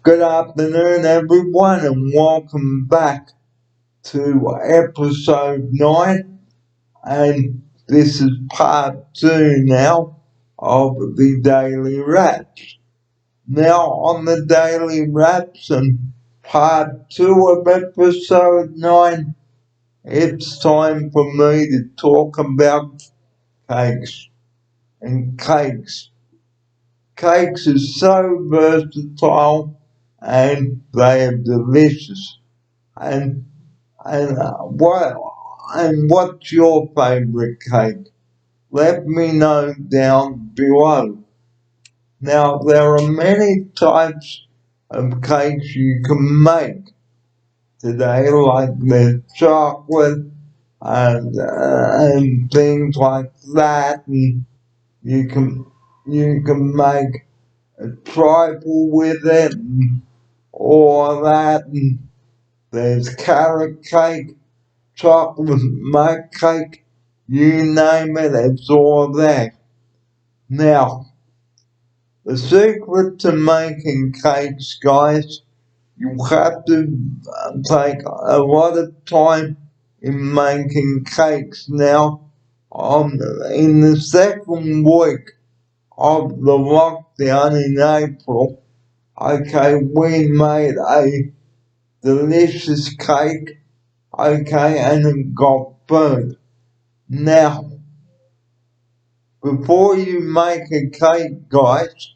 Good afternoon, everyone, and welcome back to episode 9. And this is part 2 now of the Daily Wraps. Now, on the Daily Wraps and part 2 of episode 9, it's time for me to talk about cakes. And cakes are so versatile and they are delicious. And what's your favourite cake? Let me know down below. Now there are many types of cakes you can make today, like the chocolate and things like that, and you can make a trifle with it and all that. And there's carrot cake, chocolate mug cake, you name it, it's all there. Now, the secret to making cakes, guys, you have to take a lot of time in making cakes. Now, in the second week of the lockdown in April, we made a delicious cake, and it got burnt. Now, before you make a cake, guys,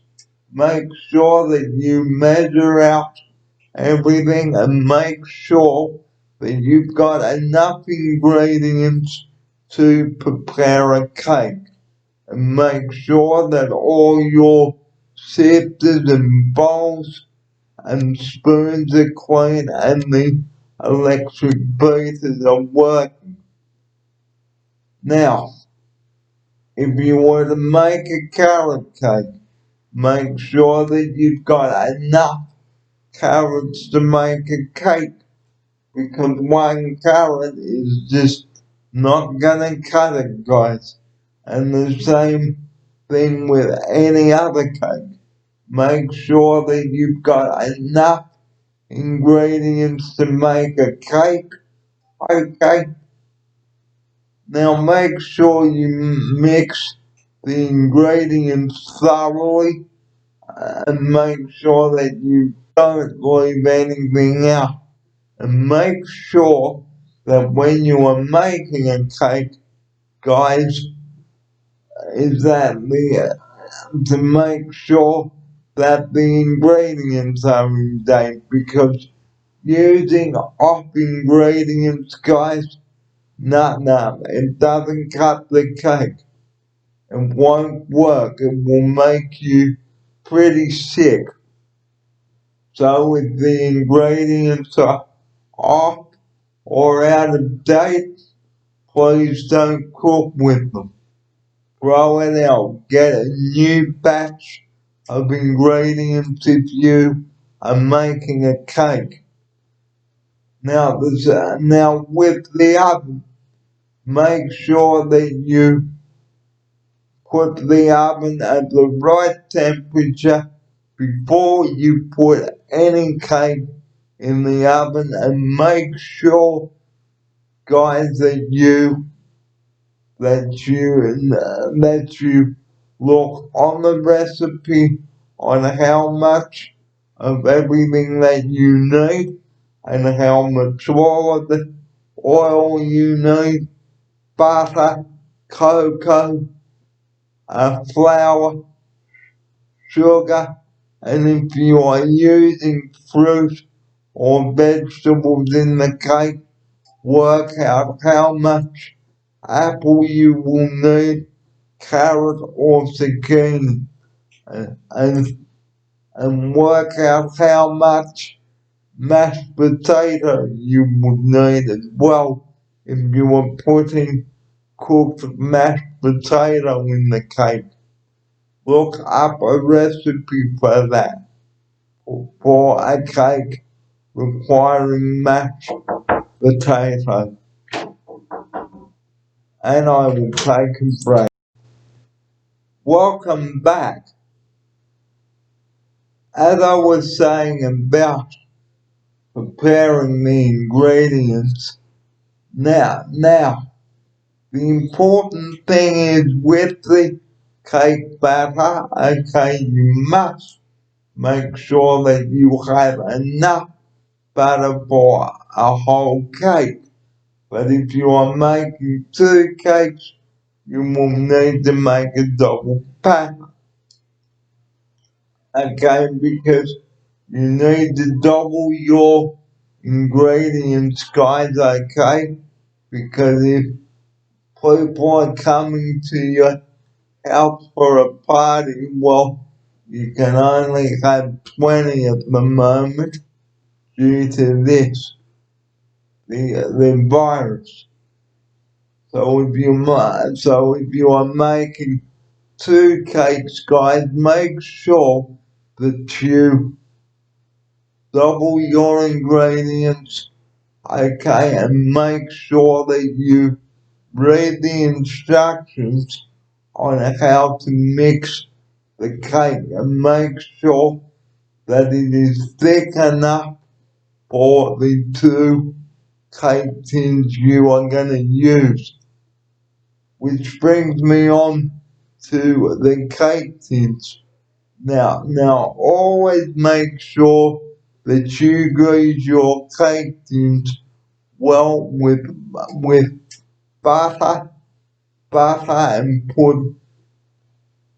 make sure that you measure out everything and make sure that you've got enough ingredients to prepare a cake. And make sure that all your sifters and bowls and spoons are clean and the electric beaters are working. Now, if you were to make a carrot cake, make sure that you've got enough carrots to make a cake, because one carrot is just not gonna cut it, guys. And the same thing with any other cake. Make sure that you've got enough ingredients to make a cake, okay? Now make sure you mix the ingredients thoroughly and make sure that you don't leave anything out. And make sure that when you are making a cake, guys, is that to make sure that the ingredients are in date, because using off ingredients, guys, no, it doesn't cut the cake. It won't work. It will make you pretty sick. So if the ingredients are off or out of date, please don't cook with them. Throw it out. Get a new batch of ingredients if you are making a cake. Now, now with the oven, make sure that you put the oven at the right temperature before you put any cake in the oven, and make sure, guys, that you look on the recipe on how much of everything that you need and how much oil you need, butter, cocoa, flour, sugar, and if you are using fruit or vegetables in the cake, work out how much apple you will need, carrot or zucchini, and work out how much mashed potato you would need as well if you were putting cooked mashed potato in the cake. Look up a recipe for that, for a cake requiring mashed potato. And I will take a break. Welcome back. as I was saying about preparing the ingredients, now, the important thing is with the cake batter, okay, you must make sure that you have enough butter for a whole cake. But if you are making two cakes, you will need to make a double batter, okay, because you need to double your ingredients, guys, okay? Because if people are coming to your house for a party, well, you can only have 20 at the moment due to this, the virus. So if you are making two cakes, guys, make sure that you double your ingredients, okay, and make sure that you read the instructions on how to mix the cake and make sure that it is thick enough for the two cake tins you are going to use. Which brings me on to the cake tins. Now, always make sure that you grease your cake tins well with butter, and put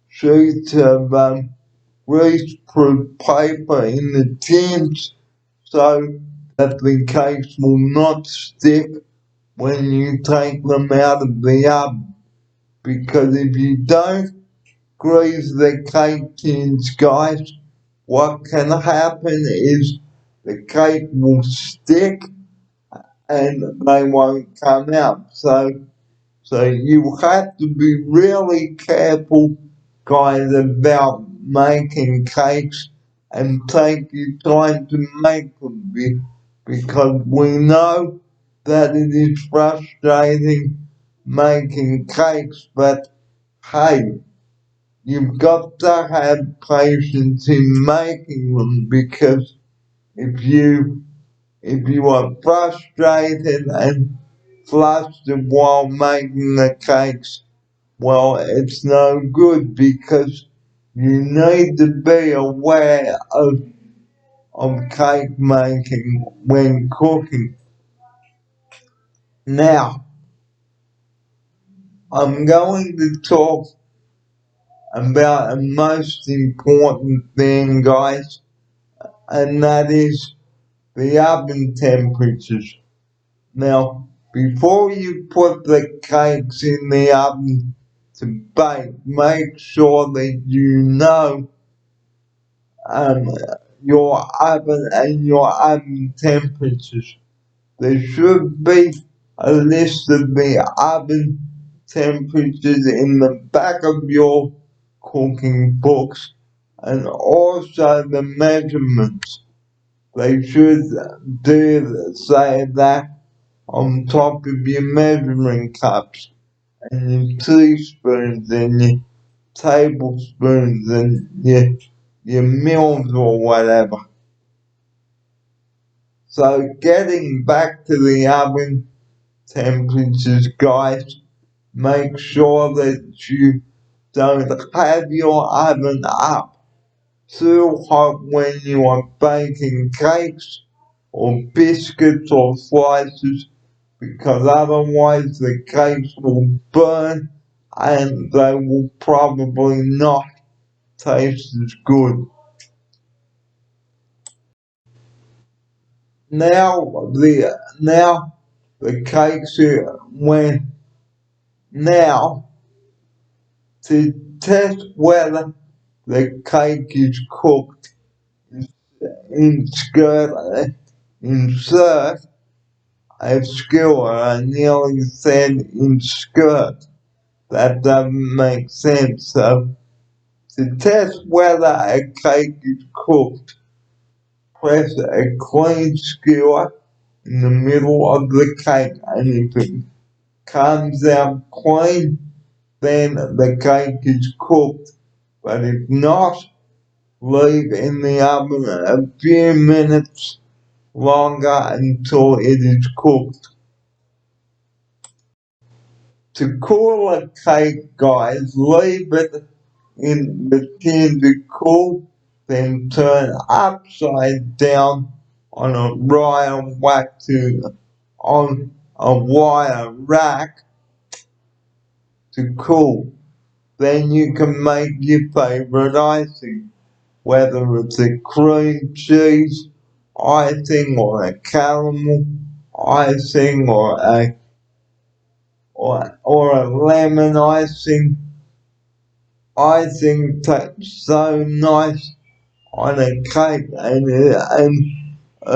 sheets of greaseproof paper in the tins so that the cakes will not stick when you take them out of the oven. Because if you don't grease the cake tins, guys, what can happen is the cake will stick and they won't come out. So you have to be really careful, guys, about making cakes and take your time to make them because we know that it is frustrating making cakes, but hey, you've got to have patience in making them because if you are frustrated and flustered while making the cakes, well, it's no good because you need to be aware of cake making when cooking. Now, I'm going to talk about the most important thing, guys, and that is the oven temperatures. Now, before you put the cakes in the oven to bake, make sure that you know um, your oven and your oven temperatures. There should be a list of the oven temperatures in the back of your cooking books and also the measurements. They should say that on top of your measuring cups and your teaspoons and your tablespoons and your meals or whatever. So getting back to the oven temperatures, guys, make sure that you don't have your oven up too hot when you are baking cakes or biscuits or slices because otherwise the cakes will burn and they will probably not taste as good. Now the cakes are when now to test whether the cake is cooked. Insert a skewer. I nearly said insert. That doesn't make sense. So to test whether a cake is cooked, press a clean skewer in the middle of the cake, and if it comes out clean, then the cake is cooked. But if not, leave in the oven a few minutes longer until it is cooked. To cool a cake, guys, leave it in the tin to cool, then turn upside down on a on a wire rack to cool. Then you can make your favorite icing, whether it's a cream cheese icing or a caramel icing or a lemon icing. Icing tastes so nice on a cake, and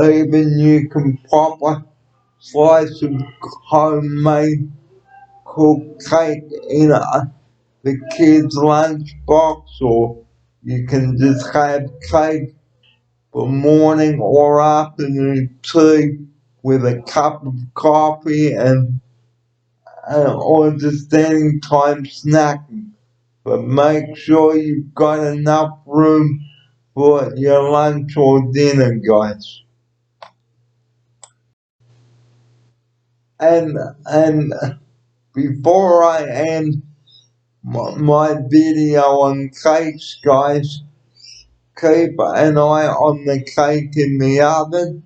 even you can pop a slice of homemade cooked cake in the kids' lunchbox, or you can just have cake for morning or afternoon tea with a cup of coffee or just any time snacking. But make sure you've got enough room for your lunch or dinner, guys. And before I end my video on cakes, guys, keep an eye on the cake in the oven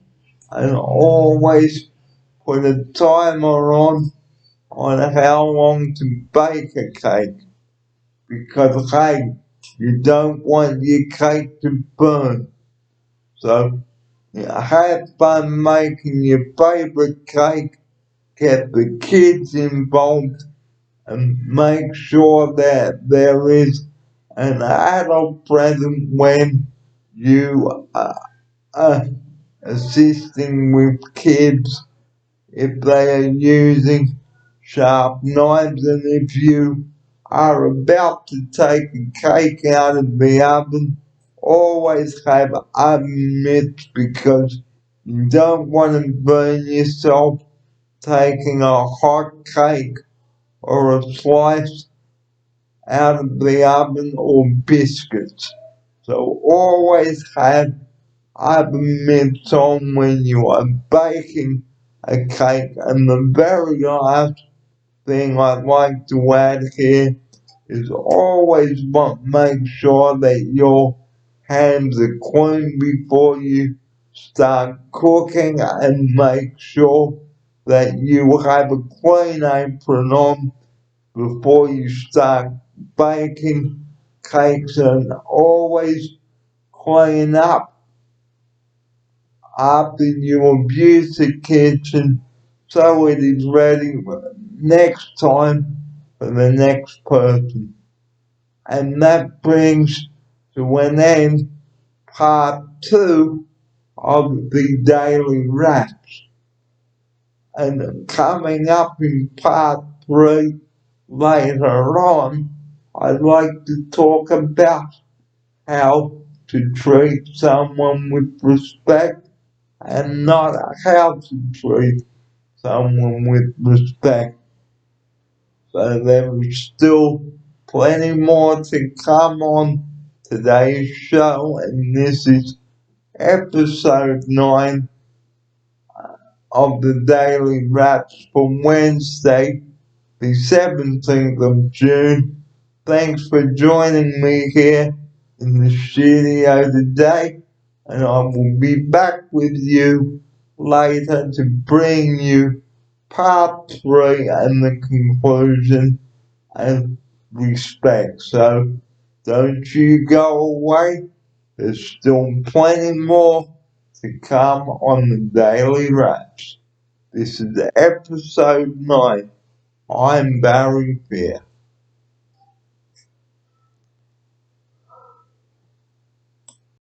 and always put a timer on how long to bake a cake. Because hey, you don't want your cake to burn. So have fun making your favorite cake, get the kids involved, and make sure that there is an adult present when you are assisting with kids if they are using sharp knives, and if you are about to take a cake out of the oven, always have oven mitts because you don't want to burn yourself taking a hot cake or a slice out of the oven or biscuits. So always have oven mitts on when you are baking a cake. And the very last thing I'd like to add here is always make sure that your hands are clean before you start cooking, and make sure that you have a clean apron on before you start baking cakes, and always clean up after you abuse the kitchen so it is ready next time for the next person. And that brings to an end part 2 of the daily wraps. And coming up in part 3 later on, I'd like to talk about how to treat someone with respect and not how to treat someone with respect. So there is still plenty more to come on today's show, and this is episode 9 of the Daily Wraps for Wednesday, the 17th of June. Thanks for joining me here in the studio today, and I will be back with you later to bring you part 3 and the conclusion and respect. So don't you go away. There's still plenty more to come on the Daily Wraps. This is episode 9. I'm Barry Fair.